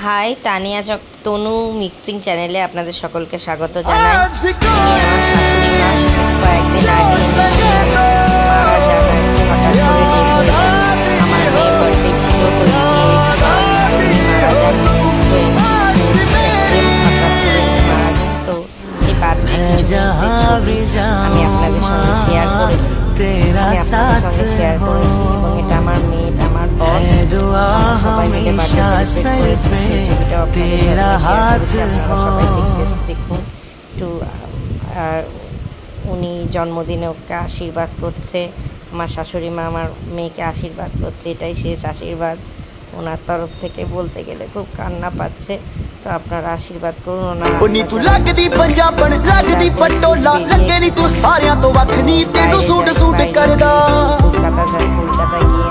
High, Tania তনু mixing চ্যানেলে আপনাদের সকলকে স্বাগত জানাই। ইনি আমার শাশুড়ি মা। কয়েকদিন আগে মারা যান আর কি, হঠাৎ করে ডেথ হয়ে যান। আমার মেয়ের বার্থডে ছিল 28 মার্চ, উনি মারা যান 24 এপ্রিল, হঠাৎ করে মারা যান। তো সেই বার্থডে কিছু ছবি আমি আপনাদের সঙ্গে শেয়ার করেছি এবং এটা আমার মেয়ে, আমার বর, সবাই মিলে বার্থডে সেলিব্রেট করেছি। সেই ছবিটাও আপনাদের সঙ্গে শেয়ার করেছি, আপনারা সবাই দেখুন একটু। আর উনি জন্মদিনে ওকে আশীর্বাদ করছে, আমার শাশুড়ি মা আমার মেয়েকে আশীর্বাদ করছে, এটাই শেষ আশীর্বাদ ওনার তরফ থেকে। বলতে গেলে খুব কান্না পাচ্ছে, তো আপনারা আশীর্বাদ করুন। কলকাতায় গিয়ে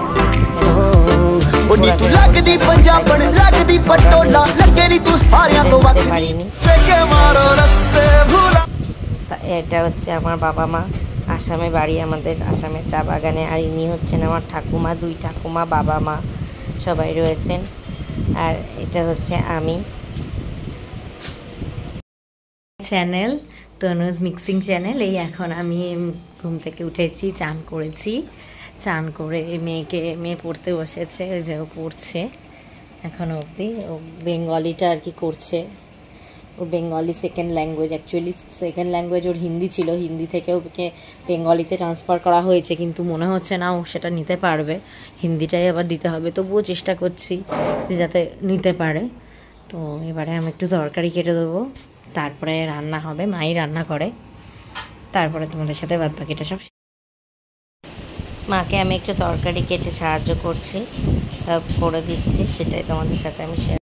এটা হচ্ছে আমার বাবা মা, আসামে বাড়ি আমাদের, আসামের চা বাগানে। আর ইনি হচ্ছেন আমার ঠাকুমা, দুই ঠাকুমা, বাবা মা সবাই রয়েছেন। আর এটা হচ্ছে আমি। Channel Tanuj mixing channel. এই এখন আমি ঘুম থেকে উঠেছি, চান করেছি, চান করে মেয়ে পড়তে বসেছে, যে ও পড়ছে এখনও অবধি। ও বেঙ্গলিটা আর কি করছে, ওর Bengali second language. Actually second language ওর হিন্দি ছিল, হিন্দি থেকে ওকে বেঙ্গলিতে ট্রান্সফার করা হয়েছে, কিন্তু মনে হচ্ছে না ও সেটা নিতে পারবে, হিন্দিটাই আবার দিতে হবে। তবুও চেষ্টা করছি যে যাতে নিতে পারে। তো এবারে আমি একটু তরকারি কেটে দেবো, তারপরে রান্না হবে, মাই রান্না করে, তারপরে তোমাদের সাথে বাদ বাকিটা সব। মাকে আমি একটু তরকারি কেটে সাহায্য করছি, হেল্প করে দিচ্ছি, সেটাই তোমাদের সাথে আমি শেয়ার।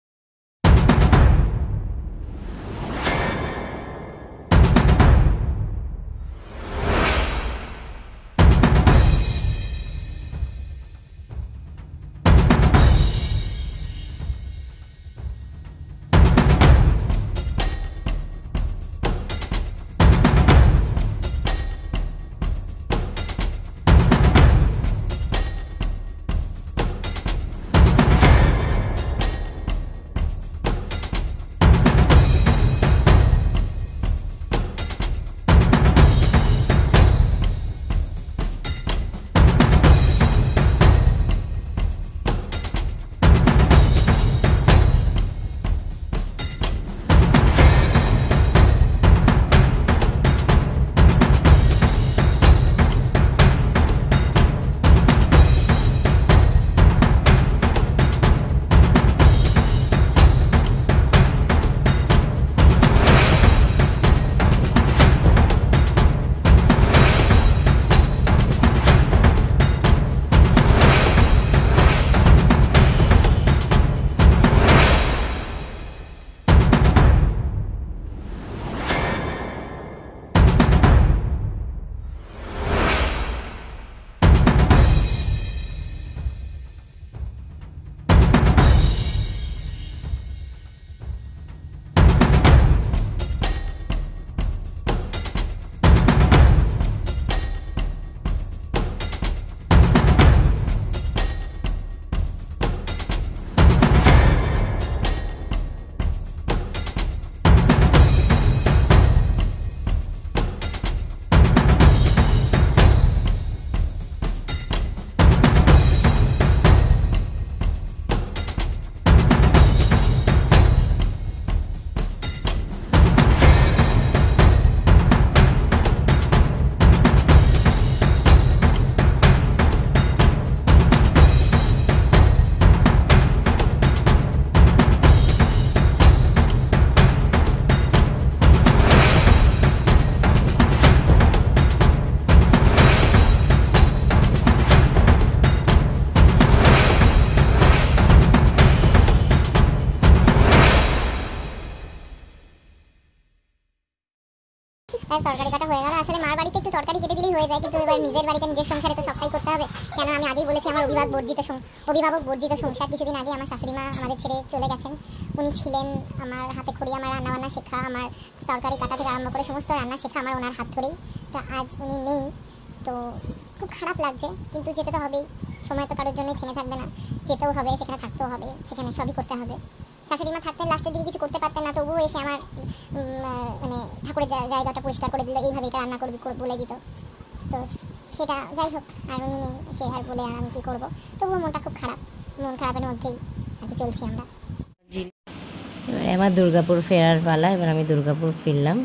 তরকারি কাটা হয়ে গেল। আসলে মার বাড়িতে একটু তরকারি কেটে দিলেই হয়ে যায়, কিন্তু এবার নিজের বাড়িতে নিজের সংসারে তো সবটাই করতে হবে। কেন আমি আগেই বলেছি আমার অভিভাবক বর্জিত সংসার। কিছুদিন আগে আমার শাশুড়ি মা আমাদের ছেড়ে চলে গেছেন। উনি ছিলেন আমার হাতে খড়ি, আমার রান্নাবান্না শেখা, আমার তরকারি কাটা থেকে আরম্ভ করে সমস্ত রান্না শেখা আমার ওনার হাত ধরেই। তো আজ উনি নেই, তো খুব খারাপ লাগছে, কিন্তু যেতে তো হবেই। সময় তো কারোর জন্যই থেমে থাকবে না, যেতেও হবে, সেখানে থাকতেও হবে, সেখানে সবই করতে হবে। শাশুড়ি মা থাকতেন লাস্টের দিকে কিছু করতে পারতেন না, তবুও এসে আমার মানে ঠাকুরের জায়গাটা পরিষ্কার করে দিল, এইভাবে এটা রান্না করবি বলে দিত। তো সেটা যাই হোক, আর উনি নেই, সে আর বলে আর আমি কী করবো। তবুও মনটা খুব খারাপ, মন খারাপের মধ্যেই আর কি চলছি আমরা। এবার আমার দুর্গাপুর ফেরার পালা, এবার আমি দুর্গাপুর ফিরলাম।